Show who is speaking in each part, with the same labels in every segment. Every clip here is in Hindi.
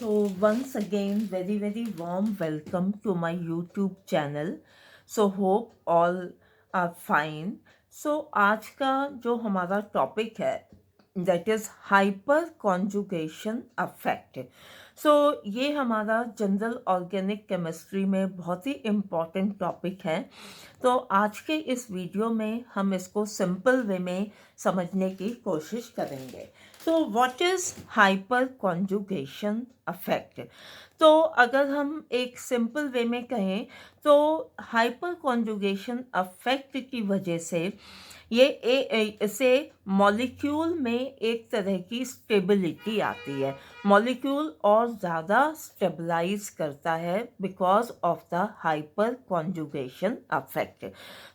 Speaker 1: So once again, very warm welcome to my YouTube channel. So hope all are fine. So आज का जो हमारा टॉपिक है that is hyperconjugation effect. So ये हमारा जनरल ऑर्गेनिक केमिस्ट्री में बहुत ही इम्पॉर्टेंट टॉपिक है. तो आज के इस वीडियो में हम इसको सिंपल वे में समझने की कोशिश करेंगे. तो what is hyper conjugation affect. तो अगर हम एक सिंपल वे में कहें तो हाइपर कॉन्जुगेशन अफेक्ट की वजह से इसे मॉलिक्यूल में एक तरह की स्टेबिलिटी आती है. मॉलिक्यूल और ज़्यादा स्टेबलाइज करता है because of the hyperconjugation affect.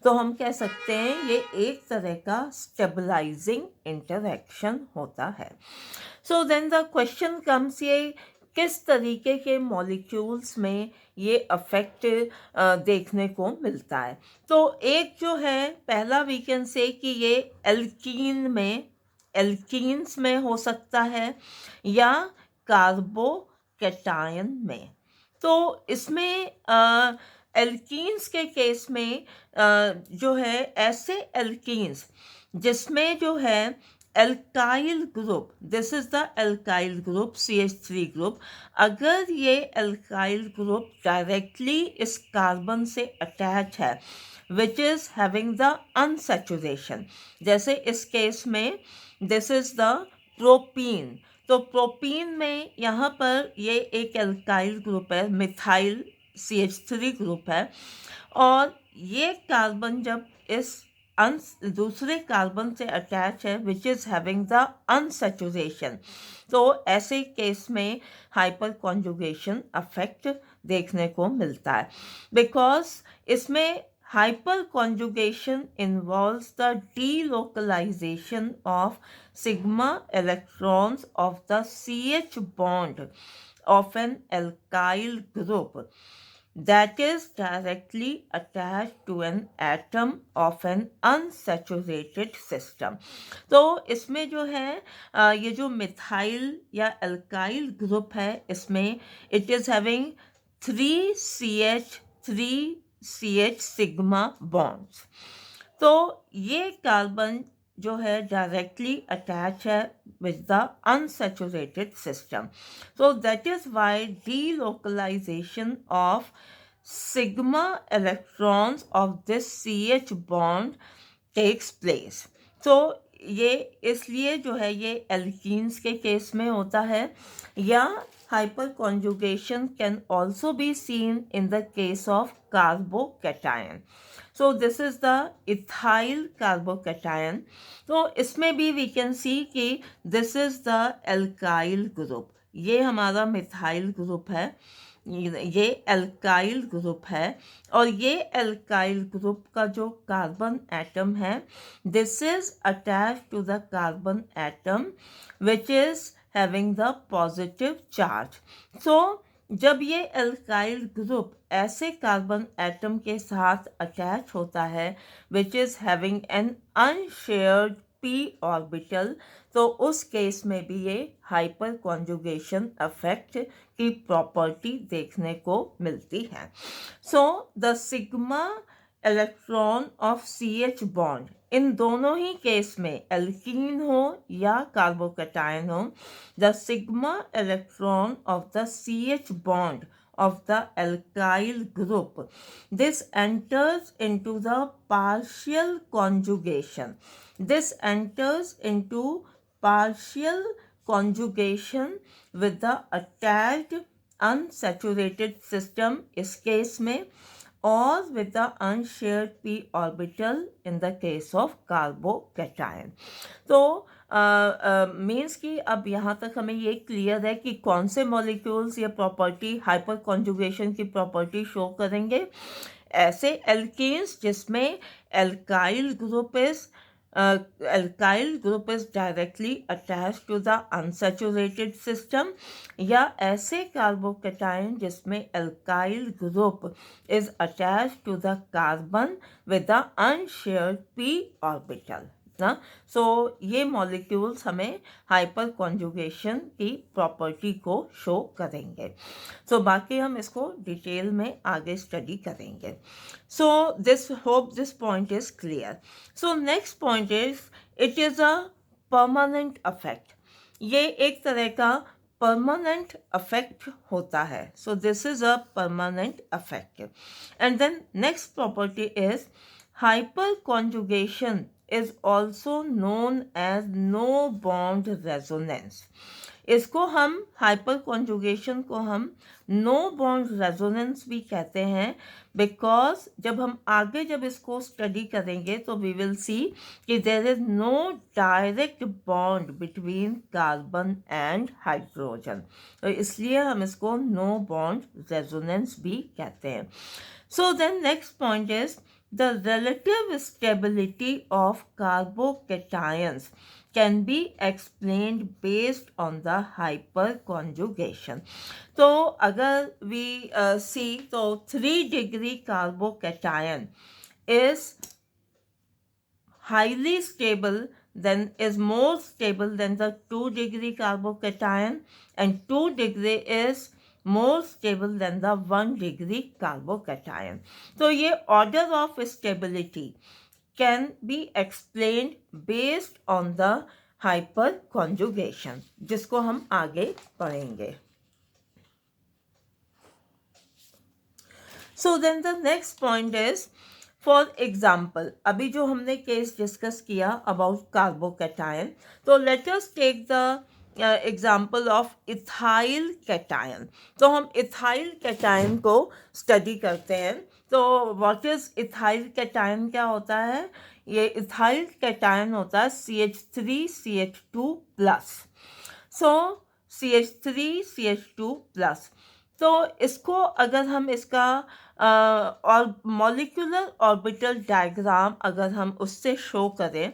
Speaker 1: तो हम कह सकते हैं ये एक तरह का स्टेबलाइजिंग इंटरैक्शन होता है. So then the question comes, ये किस तरीके के मॉलिक्यूल्स में ये अफेक्ट देखने को मिलता है. तो एक जो है पहला वी कैन से कि ये एल्कीन्स में हो सकता है या कार्बोकैटायन में. तो इसमें एल्कीन्स के केस में जो है ऐसे एल्कीन्स जिसमें जो है alkyl group, this is the alkyl group CH3 group, अगर ये एल्काइल ग्रुप डायरेक्टली इस कार्बन से अटैच है which is having the unsaturation, जैसे इस केस में दिस इज द प्रोपीन. तो प्रोपीन में यहाँ पर ये एक एल्काइल ग्रुप है, मिथाइल CH3 ग्रुप है, और ये कार्बन जब इस दूसरे कार्बन से अटैच है which is having the unsaturation, तो ऐसे केस में हाइपर कॉन्जुगेशन अफेक्ट देखने को मिलता है. बिकॉज इसमें hyper conjugation involves the delocalization of sigma electrons of the CH bond of an alkyl group that is directly attached to an atom of an unsaturated system. तो इसमें जो है ये जो मिथाइल या एल्काइल ग्रुप है इसमें it is having 3CH sigma bonds. तो ये कार्बन जो है डायरेक्टली अटैच है with the unsaturated system. So that is why delocalization of sigma electrons of this CH bond takes place. So ये इसलिए जो है ये एल्कीन्स के केस में होता है, या hyper conjugation can also be seen in the case of carbocation. So this is the ethyl carbocation. तो इसमें भी वी कैन सी कि this is the alkyl group, ये हमारा मिथाइल ग्रुप है, ये एल्काइल ग्रुप है, और ये एल्काइल ग्रुप का जो कार्बन एटम है this is attach to the carbon atom which is having the positive charge. So जब ये एल्काइल ग्रुप ऐसे कार्बन एटम के साथ अटैच होता है which is having an unshared p orbital, तो उस केस में भी ये हाइपर कॉन्जुगेशन अफेक्ट की प्रॉपर्टी देखने को मिलती है. So the sigma electron of CH bond, इन दोनों ही केस में एल्कीन हो या कार्बोकैटायन हो, the sigma electron of the CH bond of the alkyl group, this enters into the partial conjugation. This enters into partial conjugation with the attached unsaturated system इस केस में, or with the unshared p orbital in the case of carbocation. तो मीन्स कि अब यहाँ तक हमें ये क्लियर है कि कौन से मॉलिक्यूल्स ये प्रॉपर्टी हाइपर कॉन्जुगेशन की प्रॉपर्टी शो करेंगे. ऐसे एल्कीन्स जिसमें alkyl group is directly attach to the unsaturated system, या ऐसे कार्बोकैटायन जिसमें alkyl group is attach to the carbon with the unshared p orbital. ना। सो ये मॉलिक्यूल्स हमें हाइपर कॉन्जुगेशन की प्रॉपर्टी को शो करेंगे। सो बाकी हम इसको डिटेल में आगे स्टडी करेंगे। So this hope this point is clear. So next point is it is a permanent effect. ये एक तरह का परमानेंट अफेक्ट होता है। So this is a permanent effect. And then next property is hyperconjugation is also known as no bond resonance। इसको हम हाइपर कॉन्जुगेशन को हम नो बॉन्ड रेजोनेंस भी कहते हैं, बिकॉज जब इसको स्टडी करेंगे तो वी विल सी कि there is no direct bond between carbon and hydrogen, तो इसलिए हम इसको नो बॉन्ड रेजोनेंस भी कहते हैं। So then next point is the relative stability of carbocations can be explained based on the hyperconjugation। तो अगर we see तो 3-degree carbocation is highly stable, then is more stable than the 2-degree carbocation, and 2-degree is more stable than the 1-degree carbocation। तो ये order of stability can be explained based on the hyperconjugation, जिसको हम आगे पढ़ेंगे। So then the next point is, for example अभी जो हमने केस डिस्कस किया अबाउट कार्बोकैटायन, तो let us take the example of ethyl cation. तो हम इथाइल कैटायन को स्टडी करते हैं। तो व्हाट इज इथाइल कैटायन, क्या होता है? ये इथाइल कैटायन होता है CH3CH2 प्लस। सो CH3CH2 प्लस, तो इसको अगर हम इसका और मॉलिक्यूलर ऑर्बिटल डायग्राम अगर हम उससे शो करें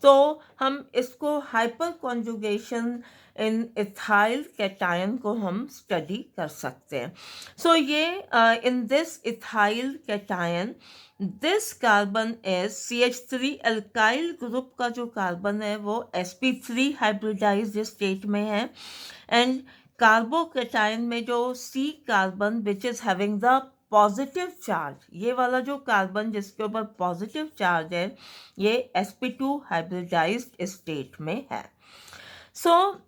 Speaker 1: तो हम इसको हाइपर कॉन्जुगेशन इन इथाइल कैटायन को हम स्टडी कर सकते हैं। सो ये in this ethyl cation this carbon is CH3 alkyl group का जो कार्बन है वो sp3 हाइब्रिडाइज्ड स्टेट में है, एंड कार्बोकैटायन में जो C carbon which is having the positive charge, ये वाला जो कार्बन जिसके ऊपर पॉजिटिव चार्ज है ये sp2 हाइब्रिडाइज्ड स्टेट में है। सो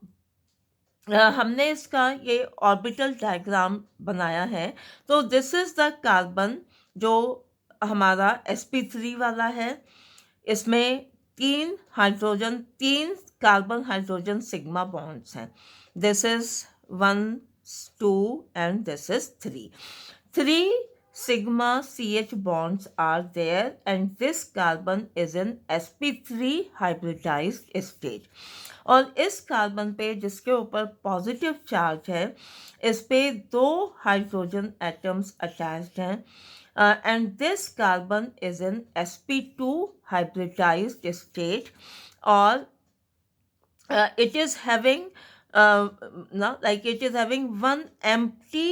Speaker 1: हमने इसका ये ऑर्बिटल डायग्राम बनाया है। तो दिस इज द कार्बन जो हमारा sp3 वाला है, इसमें 3 कार्बन हाइड्रोजन सिग्मा बॉन्ड्स हैं। This is 1 2 and this is 3 sigma CH bonds are there, and this carbon is in sp3 hybridized state। और इस कार्बन पे जिसके ऊपर पॉजिटिव चार्ज है इस पे 2 हाइड्रोजन एटम्स अटैच्ड हैं, and this carbon is in sp2 hybridized state, और it is having one empty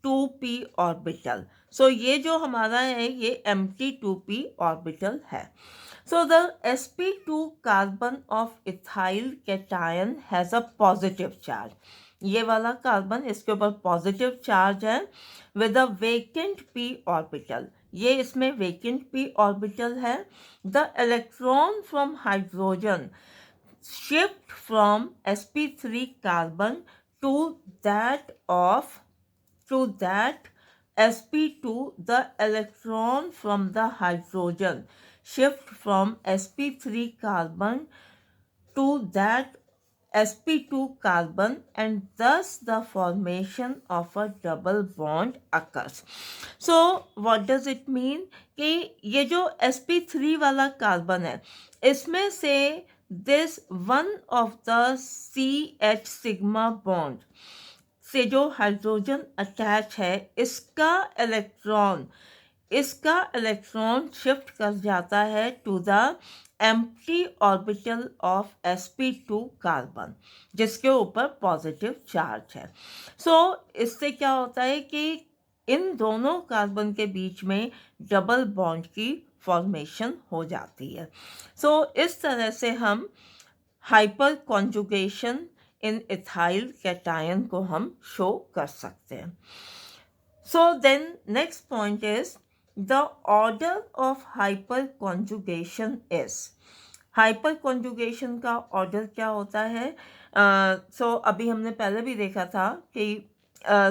Speaker 1: 2p orbital। सो ये जो हमारा है ये empty 2p orbital है। So the sp2 carbon of ethyl cation has a positive charge. ये वाला कार्बन इसके ऊपर पॉजिटिव चार्ज है with a vacant p orbital. ये इसमें वेकेंट p ऑर्बिटल है। The electron from hydrogen shift from sp3 carbon to that sp2, the electron from the hydrogen shift from sp3 carbon to that sp2 carbon, and thus the formation of a double bond occurs। So what does it mean कि ये जो sp3 वाला कार्बन है इसमें से this one of the CH sigma bond से जो हाइड्रोजन अटैच है इसका इलेक्ट्रॉन शिफ्ट कर जाता है to the empty orbital of sp2 carbon जिसके ऊपर पॉजिटिव चार्ज है। सो इससे क्या होता है कि इन दोनों कार्बन के बीच में डबल बॉन्ड की फॉर्मेशन हो जाती है। सो इस तरह से हम हाइपर कॉन्जुगेशन इन इथाइल कैटायन को हम शो कर सकते हैं। So then next point is the order of hyperconjugation is. हाइपरकॉन्जुगेशन का ऑर्डर क्या होता है? सो अभी हमने पहले भी देखा था कि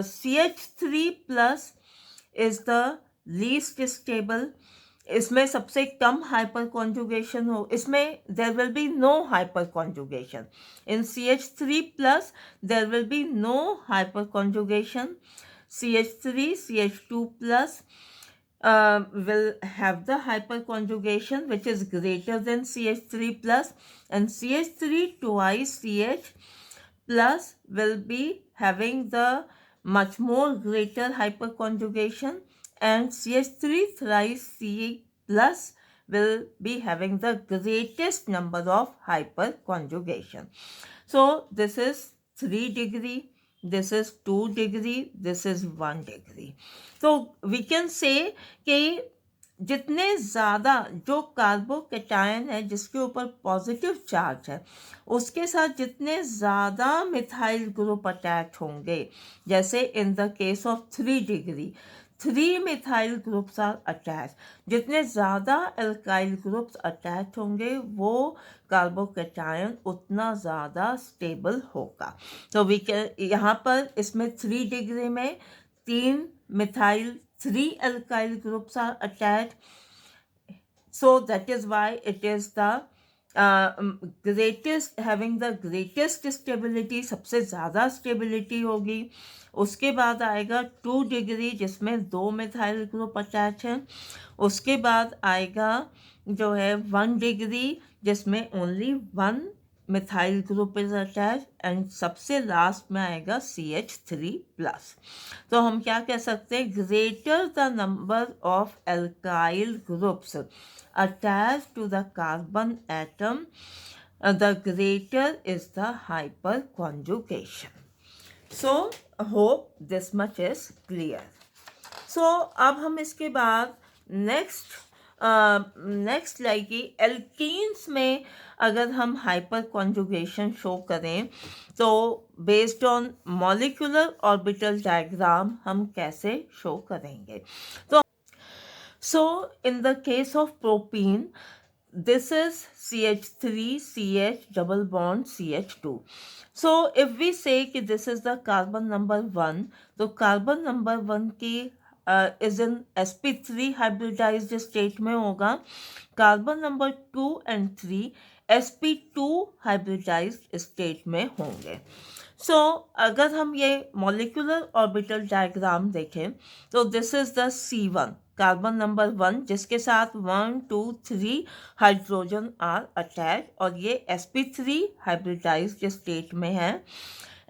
Speaker 1: CH3+ is the least stable, इसमें सबसे कम हाइपर कॉन्जुगेशन हो, इसमें there will be no hyperconjugation. In CH3+ there will be no hyperconjugation. CH3 CH2+ will have the hyperconjugation which is greater than CH3+, and CH3 twice CH plus will be having the much more greater hyperconjugation, and CH3 thrice C plus will be having the greatest number of hyperconjugation. So this is 3 degree, this is 2 degree, this is 1 degree. So we can say कि जितने ज़्यादा जो कार्बोकैटायन है जिसके ऊपर पॉजिटिव चार्ज है उसके साथ जितने ज़्यादा मिथाइल ग्रुप अटैच होंगे, जैसे in the case of 3 degree 3 methyl groups are attach, जितने ज़्यादा एल्काइल ग्रुप्स अटैच होंगे वो कार्बोकैटायन उतना ज़्यादा स्टेबल होगा। तो वी कैन यहाँ पर इसमें 3 डिग्री में 3 methyl 3 alkyl groups are attached, so that is why it is the greatest, having the greatest stability, सबसे ज़्यादा स्टेबिलिटी होगी। उसके बाद आएगा 2 डिग्री जिसमें 2 मिथाइल ग्रुप अटैच हैं। उसके बाद आएगा जो है 1 डिग्री जिसमें only 1 methyl group is attach, and सबसे लास्ट में आएगा CH3+। तो हम क्या कह सकते हैं, greater the number of alkyl groups attach to the carbon atom, the greater is the hyperconjugation. So hope this much is clear. So अब हम इसके बाद नेक्स्ट लाइक एल्कीन्स में अगर हम हाइपर कॉन्जुगेशन शो करें तो based on molecular orbital diagram हम कैसे शो करेंगे। तो so in the case of propene this is CH3 CH double bond CH2. So if we say कि this is the carbon number 1, तो carbon number 1 की is in sp3 hybridized state में होगा, carbon number 2 and 3 sp2 hybridized state में होंगे। सो अगर हम ये मॉलिक्यूलर ऑर्बिटल डायग्राम देखें तो this is the C1 carbon number 1 जिसके साथ 1 2 3 हाइड्रोजन आर अटैच, और ये sp3 हाइब्रिडाइज्ड स्टेट में है,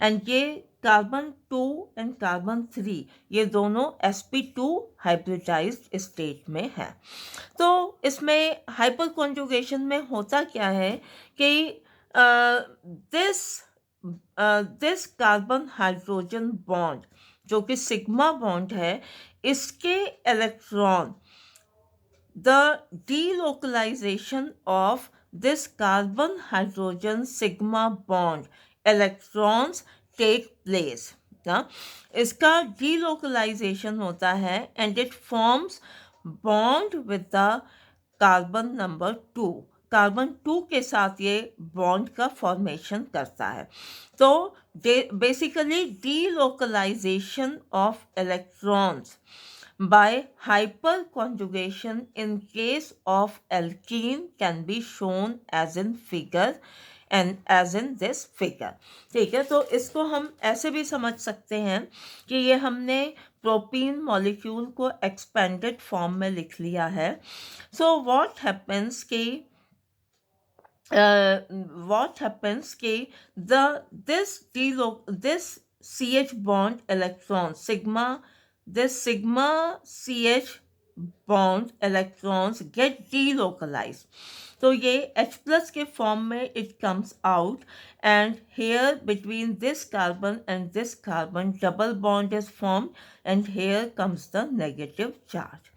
Speaker 1: एंड ये कार्बन 2 एंड कार्बन 3 ये दोनों sp2 हाइब्रिडाइज्ड स्टेट में है। तो इसमें हाइपर कॉन्जुगेशन में होता क्या है कि दिस कार्बन हाइड्रोजन बॉन्ड जो कि सिग्मा बॉन्ड है, इसके electron, the delocalisation of this carbon hydrogen sigma bond electrons take place. इसका डीलोकलाइजेशन होता है and it forms bond with the carbon number 2, carbon 2 के साथ ये बॉन्ड का फॉर्मेशन करता है। तो basically delocalisation of electrons by hyperconjugation in case of alkene can be shown as in figure and as in this figure। ठीक है, तो इसको हम ऐसे भी समझ सकते हैं कि ये हमने प्रोपीन मॉलिक्यूल को एक्सपेंडेड फॉर्म में लिख लिया है। सो व्हाट हैपेंस कि this CH bond electron this sigma CH bond electrons get delocalized, तो ये H+ के फॉर्म में it comes out, and here between this carbon and this carbon double bond is formed, and here comes the negative charge.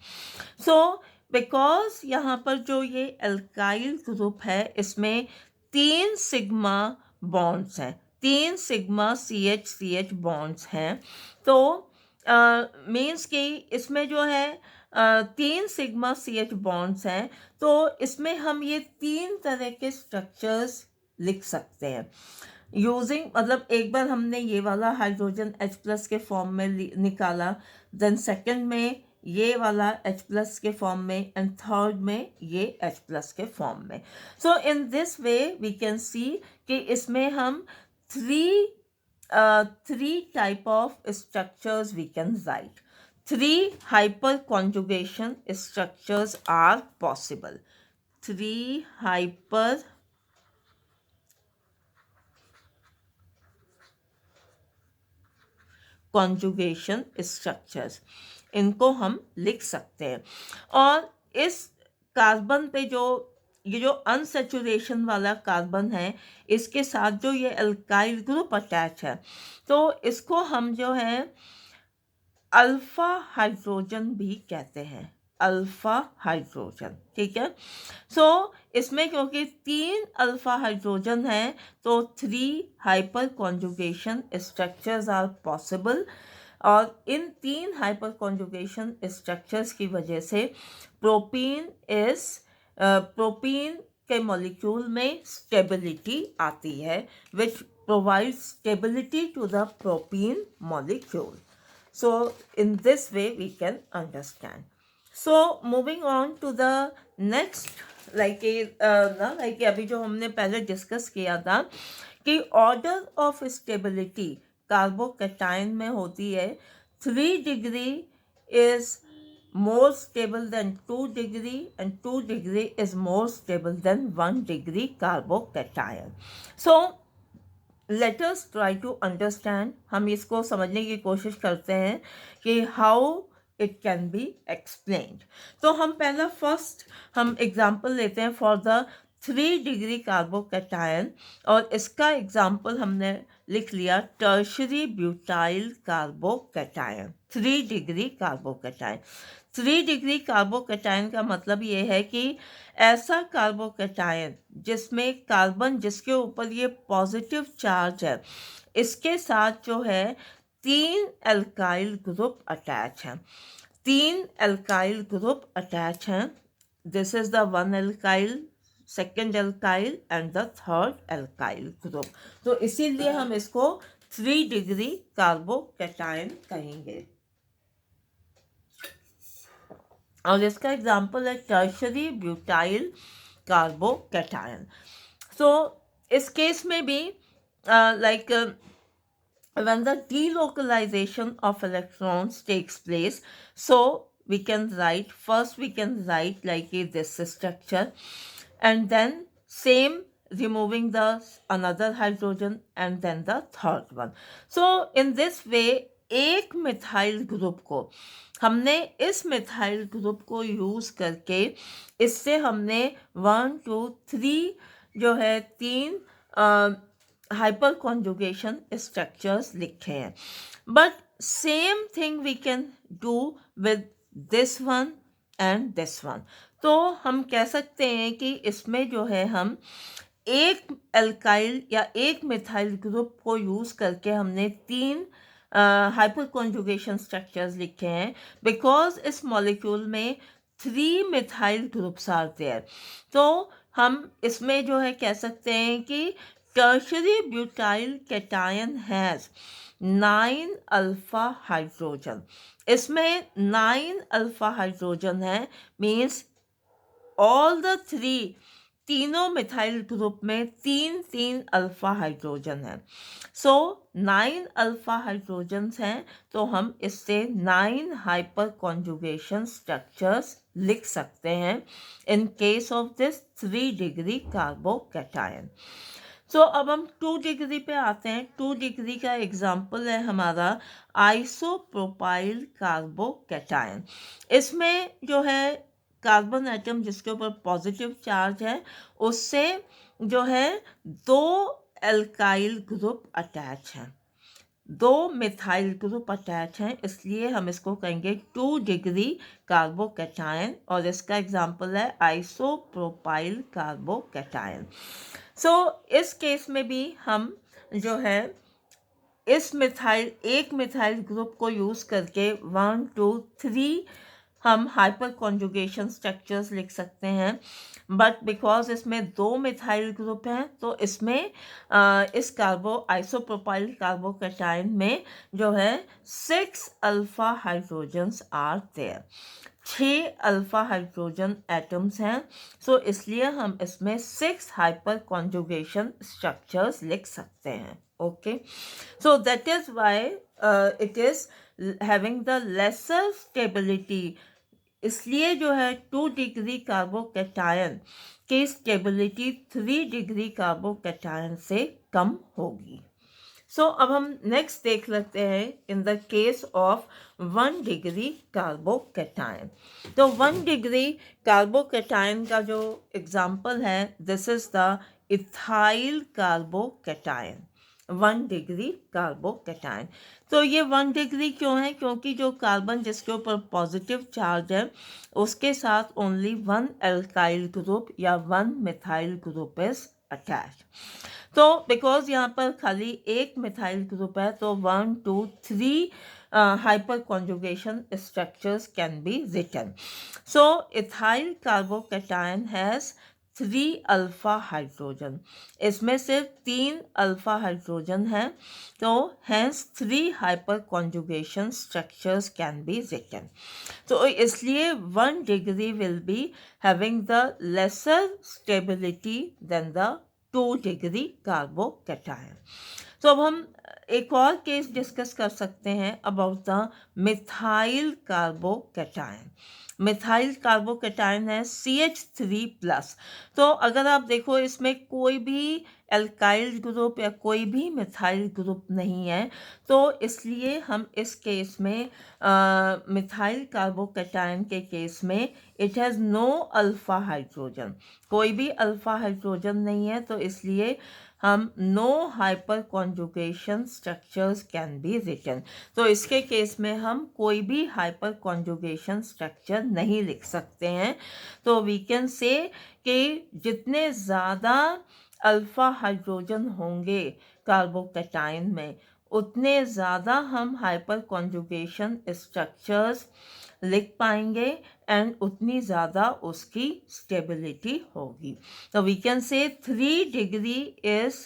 Speaker 1: So because यहाँ पर जो ये एल्काइल ग्रुप है इसमें 3 सिग्मा बॉन्ड्स हैं, 3 सिग्मा CH बॉन्ड्स हैं। तो मीन्स कि इसमें जो है 3 सिग्मा CH बॉन्ड्स हैं, तो इसमें हम ये 3 तरह के स्ट्रक्चर्स लिख सकते हैं यूजिंग, मतलब एक बार हमने ये वाला हाइड्रोजन H+ के फॉर्म में निकाला, देन सेकंड में ये वाला H+ के फॉर्म में, एंड थर्ड में ये H+ के फॉर्म में। So in this way we can see कि इसमें हम three type of structures we can write. 3 hyperconjugation structures are possible. 3 hyperconjugation structures, इनको हम लिख सकते हैं। और इस कार्बन पे जो ये जो अनसेचुरेशन वाला कार्बन है, इसके साथ जो ये एल्काइल ग्रुप अटैच है, तो इसको हम जो है अल्फा हाइड्रोजन भी कहते हैं, अल्फा हाइड्रोजन। ठीक है, सो इसमें क्योंकि 3 अल्फा हाइड्रोजन है तो 3 hyperconjugation structures are possible. और इन 3 हाइपर कॉन्जुगेशन स्ट्रक्चर्स की वजह से प्रोपीन के मॉलिक्यूल में स्टेबिलिटी आती है, which provides stability to the propene molecule. So in this way we can understand. So moving on to the next, like अभी जो हमने पहले डिस्कस किया था कि ऑर्डर ऑफ स्टेबिलिटी कार्बोकैटायन में होती है 3 degree is more stable than 2 degree and 2 degree is more stable than 1 degree carbocation. So let us try to understand, हम इसको समझने की कोशिश करते हैं कि how it can be explained. तो हम पहला फर्स्ट हम एग्जाम्पल लेते हैं फॉर द 3 डिग्री कार्बोकैटायन, और इसका एग्जाम्पल हमने लिख लिया tertiary butyl carbocation, 3 degree carbocation. 3 degree carbocation का मतलब ये है कि ऐसा कार्बोकैटायन जिसमें कार्बन जिसके ऊपर ये पॉजिटिव चार्ज है, इसके साथ जो है 3 एल्काइल ग्रुप अटैच हैं, 3 एल्काइल ग्रुप अटैच हैं। This is the 1 alkyl, second alkyl and the third alkyl group. तो इसीलिए हम इसको 3 डिग्री कार्बोकैटायन कहेंगे। और इसका एग्जाम्पल है टर्शरी ब्यूटाइल कार्बोकैटायन। सो इस केस में भी when the delocalization of electrons takes place, so we can write like this structure, and then same removing the another hydrogen and then the third one. So in this way एक मिथाइल ग्रुप को हमने इस मिथाइल ग्रुप को यूज करके इससे हमने 1 2 3 जो है 3 हाइपर कॉन्जुगेशन स्ट्रक्चर्स लिखे हैं। But same thing we can do with this one and this one. तो हम कह सकते हैं कि इसमें जो है हम एक एल्काइल या एक मिथाइल ग्रुप को यूज करके हमने 3 हाइपर कॉन्जुगेशन स्ट्रक्चर्स लिखे हैं, बिकॉज इस मॉलिक्यूल में 3 मिथाइल ग्रुप्स आर देयर। तो हम इसमें जो है कह सकते हैं कि tertiary butyl cation has 9 alpha hydrogen. इसमें 9 अल्फा हाइड्रोजन है, मीन्स ऑल द 3 तीनों मिथाइल ग्रुप में 3 अल्फा हाइड्रोजन है। सो 9 अल्फा हाइड्रोजन्स हैं, तो हम इससे 9 हाइपर कॉन्जुगेशन स्ट्रक्चर्स लिख सकते हैं in case of this 3 degree carbocation. So अब हम 2 डिग्री पे आते हैं। 2 डिग्री का एग्जाम्पल है हमारा आइसोप्रोपाइल कार्बोकैटायन। इसमें जो है कार्बन एटम जिसके ऊपर पॉजिटिव चार्ज है, उससे जो है 2 एल्काइल ग्रुप अटैच हैं, दो मिथाइल ग्रुप अटैच हैं, इसलिए हम इसको कहेंगे 2 डिग्री कार्बोकैटायन, और इसका एग्जाम्पल है आइसोप्रोपाइल कार्बोकैटायन। सो इस केस में भी हम जो है इस एक मिथाइल ग्रुप को यूज करके 1 2 3 हम हाइपर कॉन्जुगेशन स्ट्रक्चर्स लिख सकते हैं, बट बिकॉज इसमें दो मिथाइल ग्रुप हैं तो इसमें इस आइसोप्रोपाइल कार्बोकैटायन में जो है 6 alpha hydrogens are there, 6 alpha hydrogen atoms हैं। सो इसलिए हम इसमें 6 हाइपर कॉन्जुगेशन स्ट्रक्चर्स लिख सकते हैं। Okay, so that is why it is having the lesser stability, इसलिए जो है 2 डिग्री कार्बोकैटायन की स्टेबिलिटी 3 डिग्री कार्बोकैटायन से कम होगी। सो अब हम नेक्स्ट देख लेते हैं इन the case of 1 degree carbocation. तो 1 डिग्री कार्बोकैटायन का जो एग्जाम्पल है, this is the ethyl carbocation, 1 degree carbocation. तो ये 1 डिग्री क्यों है? क्योंकि जो कार्बन जिसके ऊपर पॉजिटिव चार्ज है उसके साथ ओनली 1 एल्काइल ग्रुप या 1 मिथाइल ग्रुप इज अटैच। तो बिकॉज यहाँ पर खाली एक मिथाइल ग्रुप है तो 1 2 3 hyperconjugation structures can be written. So ethyl carbocation has 3 alpha hydrogen, इसमें सिर्फ 3 अल्फा हाइड्रोजन है, तो hence 3 hyperconjugation structures can be written. तो इसलिए 1 degree will be having the lesser stability than the 2 degree carbocation. तो अब हम एक और केस डिस्कस कर सकते हैं about the methyl carbocation. Methyl carbocation है CH3+। तो अगर आप देखो इसमें कोई भी एल्काइल ग्रुप या कोई भी मिथाइल ग्रुप नहीं है, तो इसलिए हम इस केस में मिथाइल कार्बोकैटायन के केस में it has no alpha hydrogen, कोई भी अल्फा हाइड्रोजन नहीं है, तो इसलिए हम no hyperconjugation structures can be written. तो इसके केस में हम कोई भी हाइपर कॉन्जुगेशन स्ट्रक्चर नहीं लिख सकते हैं। तो वी कैन से कि जितने ज़्यादा अल्फा हाइड्रोजन होंगे कार्बोकैटायन में उतने ज़्यादा हम हाइपर कॉन्जुगेशन स्ट्रक्चर्स लिख पाएंगे एंड उतनी ज़्यादा उसकी स्टेबिलिटी होगी। तो we can say 3 degree is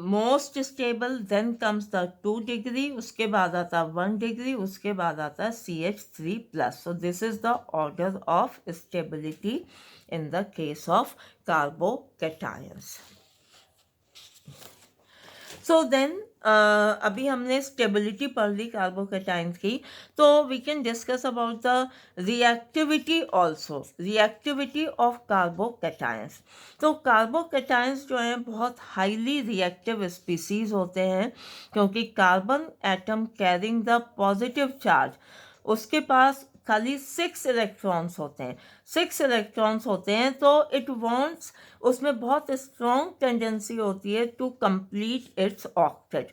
Speaker 1: most stable, then comes the 2 degree, उसके बाद आता 1 डिग्री, उसके बाद आता CH3+। So this is the order of stability in the case of carbocations. So then अभी हमने स्टेबिलिटी पढ़ ली कार्बोकैटायंस की, तो we can discuss about the reactivity also, reactivity of carbocations. तो कार्बोकैटायंस जो हैं बहुत हाईली रिएक्टिव स्पीसीज होते हैं, क्योंकि carbon atom carrying the positive charge, उसके पास खाली 6 इलेक्ट्रॉन्स होते हैं, 6 इलेक्ट्रॉन्स होते हैं, तो इट वांट्स, उसमें बहुत स्ट्रॉन्ग टेंडेंसी होती है टू कंप्लीट इट्स ऑक्टेट,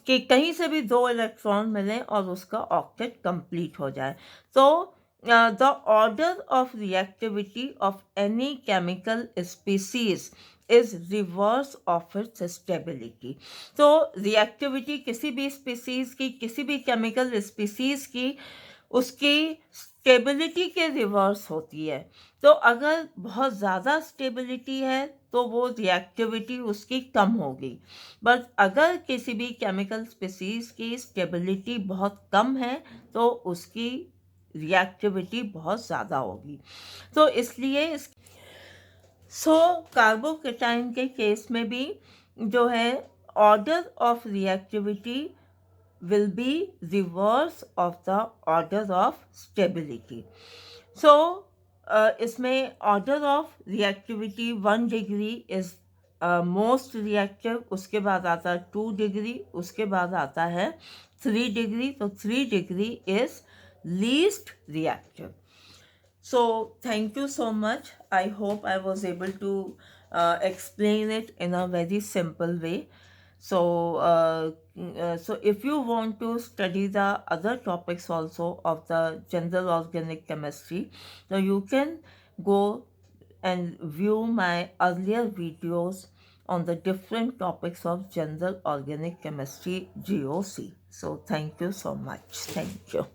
Speaker 1: कि कहीं से भी 2 इलेक्ट्रॉन मिले और उसका ऑक्टेट कंप्लीट हो जाए। तो the order of reactivity of any chemical species is reverse of its stability. तो रिएक्टिविटी किसी भी स्पीसीज की, किसी भी केमिकल स्पीसीज की, उसकी स्टेबिलिटी के रिवर्स होती है। तो अगर बहुत ज़्यादा स्टेबिलिटी है तो वो रिएक्टिविटी उसकी कम होगी, बट अगर किसी भी केमिकल स्पीसीज की स्टेबिलिटी बहुत कम है तो उसकी रिएक्टिविटी बहुत ज़्यादा होगी। तो इसलिए कार्बोकैटायन के केस में भी जो है order of reactivity will be reverse of the order of stability. So इसमें order of reactivity 1 degree is most reactive, उसके बाद आता है 2 डिग्री, उसके बाद आता है 3 डिग्री, तो 3 degree is least reactive. So thank you so much. I hope I was able to explain it in a very simple way. So if you want to study the other topics also of the general organic chemistry, so you can go and view my earlier videos on the different topics of general organic chemistry GOC. So thank you so much. Thank you.